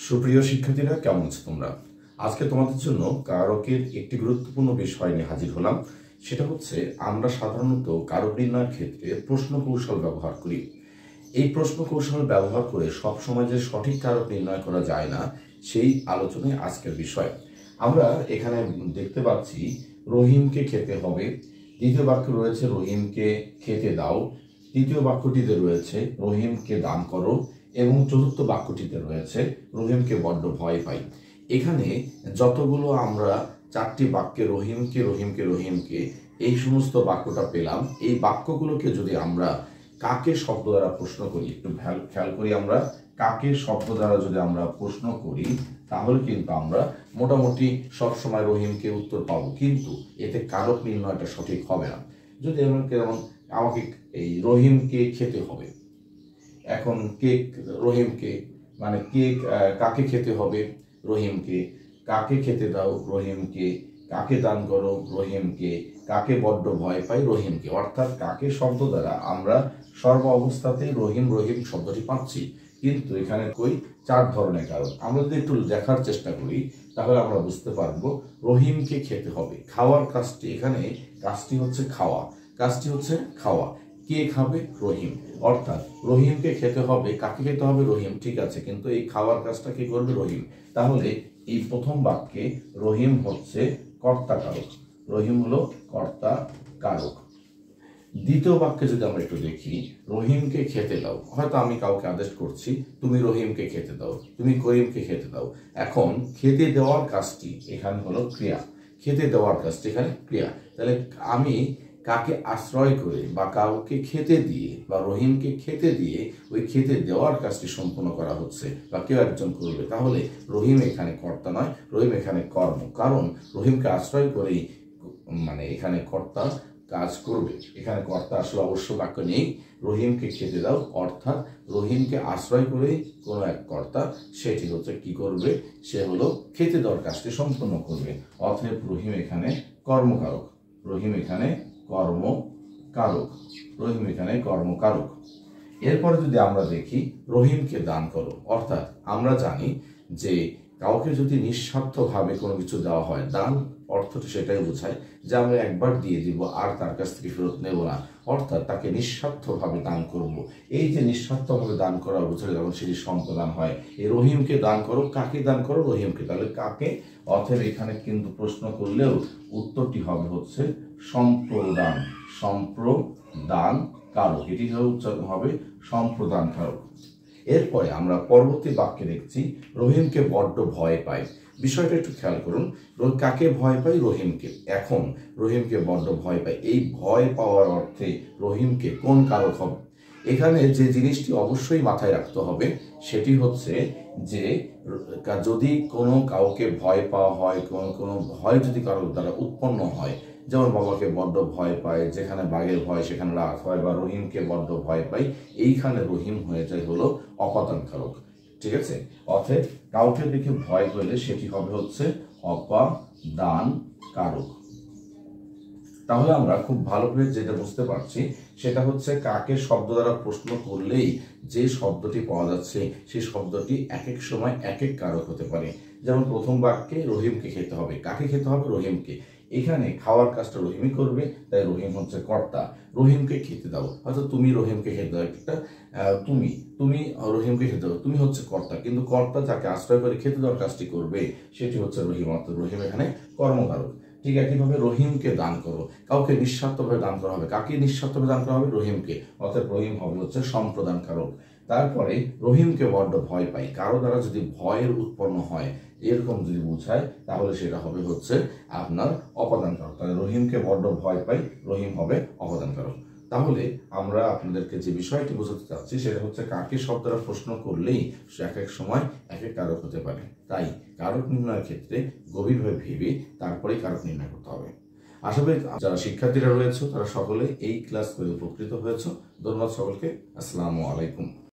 সুপ্রিয় শিক্ষার্থীরা, কেমন আছো তোমরা? আজকে তোমাদের জন্য কারকের একটি গুরুত্বপূর্ণ বিষয় নিয়ে হাজির হলাম। সেটা হচ্ছে, আমরা সাধারণত কারক নির্ণয়ের ক্ষেত্রে প্রশ্ন কৌশল ব্যবহার করি। এই প্রশ্ন কৌশল ব্যবহার করে সবসময় যে সঠিক কারক নির্ণয় করা যায় না, সেই আলোচনায় আজকের বিষয়। আমরা এখানে দেখতে পাচ্ছি রহিমকে খেতে হবে। দ্বিতীয় বাক্য রয়েছে রহিমকে খেতে দাও। তৃতীয় বাক্যটিতে রয়েছে রহিমকে দান করো এবং চতুর্থ বাক্যটিতে রয়েছে রহিমকে বড্ড ভয় পাই। এখানে যতগুলো আমরা চারটি বাক্যে রহিমকে রহিমকে রহিমকে এই সমস্ত বাক্যটা পেলাম, এই বাক্যগুলোকে যদি আমরা কাকে শব্দ দ্বারা প্রশ্ন করি, একটু খেয়াল করি, আমরা কাকে শব্দ দ্বারা যদি আমরা প্রশ্ন করি তাহলে কিন্তু আমরা মোটামুটি সবসময় রহিমকে উত্তর পাবো, কিন্তু এতে কারক নির্ণয়টা সঠিক হবে না। যদি আমাকে এই রহিমকে খেতে হবে, এখন রহিমকে মানে কাকে খেতে হবে? রহিমকে। কাকে খেতে দাও? রহিমকে। কাকে দান করো? রহিমকে। কাকে বড্ড ভয় পাই? রহিমকে। অর্থাৎ কাকে শব্দ দ্বারা আমরা সর্ব অবস্থাতেই রহিম রহিম শব্দটি পাচ্ছি, কিন্তু এখানে চার ধরনের কারণ। আমরা যদি একটু দেখার চেষ্টা করি তাহলে আমরা বুঝতে পারবো রহিমকে খেতে হবে। খাওয়ার কাজটি, এখানে কাজটি হচ্ছে খাওয়া, কাজটি হচ্ছে খাওয়া। কে খাবে? রহিম। অর্থাৎ রহিমকে খেতে হবে। কাকে খেতে হবে? রহিম। ঠিক আছে, কিন্তু এই খাওয়ার কাজটা কি করবে? রহিম। তাহলে এই প্রথম বাক্যে রহিম হচ্ছে কর্তা কারক। রহিম হলো কর্তা কারক। দ্বিতীয় বাক্যে যদি আমরা একটু দেখি, রহিমকে খেতে দাও। হয়তো আমি কাউকে আদেশ করছি, তুমি রহিমকে খেতে দাও, তুমি করিমকে খেতে দাও। এখন খেতে দেওয়ার কাজটি এখানে হলো ক্রিয়া। খেতে দেওয়ার কাজটি এখানে ক্রিয়া। তাহলে আমি কাকে আশ্রয় করে বা কাউকে খেতে দিয়ে বা রহিমকে খেতে দিয়ে ওই খেতে দেওয়ার কাজটি সম্পূর্ণ করা হচ্ছে বা কেউ একজন করবে, তাহলে রহিম এখানে কর্তা নয়, রহিম এখানে কর্ম। কারণ রহিমকে আশ্রয় করেই এখানে কর্তা কাজ করবে। এখানে কর্তা আসলে অবশ্য বাক্য নেই। রহিমকে খেতে দাও, অর্থাৎ রহিমকে আশ্রয় করেই কোনো এক কর্তা, সেটি হচ্ছে কি করবে? সে হলো খেতে দেওয়ার কাজটি সম্পূর্ণ করবে। অতএব রহিম এখানে কর্মকারক। রহিম এখানে কর্মকারক। রহিম এখানে কর্মকারক। এরপরে যদি আমরা দেখি রহিমকে দান করো, অর্থাৎ আমরা জানি যে কাউকে যদি নিঃস্বার্থভাবে কোনো কিছু দেওয়া হয়, দান অর্থটি সেটাই বোঝায় যে আমরা একবার দিয়ে দিব আর তার কাছ থেকে ফেরত নেব না, অর্থাৎ তাকে নিঃস্বার্থভাবে দান করব। এই যে নিঃস্বার্থভাবে দান করা বোঝায়, যখন সেটি সম্প্রদান হয়। এই রহিমকে দান করো, কাকে দান করো? রহিমকে। তাহলে কাকে? অতএব এখানে কিন্তু প্রশ্ন করলেও উত্তরটি হবে হচ্ছে সম্প্রদান। সম্প্রদান কারক, এটি হবে সম্প্রদান কারক। এরপরে আমরা পরবর্তী বাক্যে দেখছি রহিমকে বড্ড ভয় পায়। বিষয়টা একটু খেয়াল করুন, কাকে ভয় পাই? রহিমকে। এখন রহিমকে বড্ড ভয় পাই, এই ভয় পাওয়ার অর্থে রহিমকে কোন কারক হবে? এখানে যে জিনিসটি অবশ্যই মাথায় রাখতে হবে সেটি হচ্ছে যে যদি কোনো কাউকে ভয় পাওয়া হয়, কোনো ভয় যদি কারোর দ্বারা উৎপন্ন হয়, যেমন বাবাকে বড্ড ভয় পায়, যেখানে বাঘের ভয় সেখানে রাগ হয়, বা রহিমকে বড্ড ভয় পাই, এইখানে রহিম হয়ে যায় হলো অপাদান কারক। ঠিক আছে, অতএব কাউকে দেখে ভয় পেলে সেটি হবে হচ্ছে অপাদান কারক। তাহলে আমরা খুব ভালোভাবে যেটা বুঝতে পারছি সেটা হচ্ছে কাকে শব্দ দ্বারা প্রশ্ন করলেই যে শব্দটি পাওয়া যাচ্ছে সেই শব্দটি এক এক সময় এক এক কারক হতে পারে। যেমন প্রথম বাক্যে রহিমকে খেতে হবে, কাকে খেতে হবে? রহিমকে। এখানে খাওয়ার কাজটা রহিমই করবে, তাই রহিম হচ্ছে কর্তা। রহিমকে খেতে দাও, হয়তো তুমি রহিমকে খেতে দাও, একটা তুমি রহিমকে খেতে দাও, তুমি হচ্ছে কর্তা, কিন্তু কর্তা যাকে আশ্রয় করে খেতে দেওয়ার কাজটি করবে সেটি হচ্ছে রহিম, অর্থাৎ রহিম এখানে কর্মকারক। ঠিক একইভাবে রহিমকে দান করো, কাউকে নিঃস্বার্থভাবে দান করা হবে, কাকে নিঃস্বার্থভাবে দান করা হবে? রহিমকে। অর্থাৎ রহিম হবে হচ্ছে সম্প্রদান কারক। তারপরে রহিমকে বড্ড ভয় পাই, কারো দ্বারা যদি ভয়ের উৎপন্ন হয় এরকম যদি বোঝায় তাহলে সেটা হবে হচ্ছে আপনার অপাদান কারক। তাহলে রহিমকে বড্ড ভয় পাই, রহিম হবে অপাদান কারক। তাহলে আমরা আপনাদেরকে যে বিষয়টি বোঝাতে চাচ্ছি সেটা হচ্ছে কাকে শব্দটা প্রশ্ন করলেই সে এক এক সময় এক এক কারক হতে পারে। তাই কারক নির্ণয়ের ক্ষেত্রে গভীরভাবে ভেবে তারপরেই কারক নির্ণয় করতে হবে। আশা করি যারা শিক্ষার্থীরা রয়েছে তারা সকলে এই ক্লাস করে উপকৃত হয়েছে। ধন্যবাদ সকলকে। আসসালামু আলাইকুম।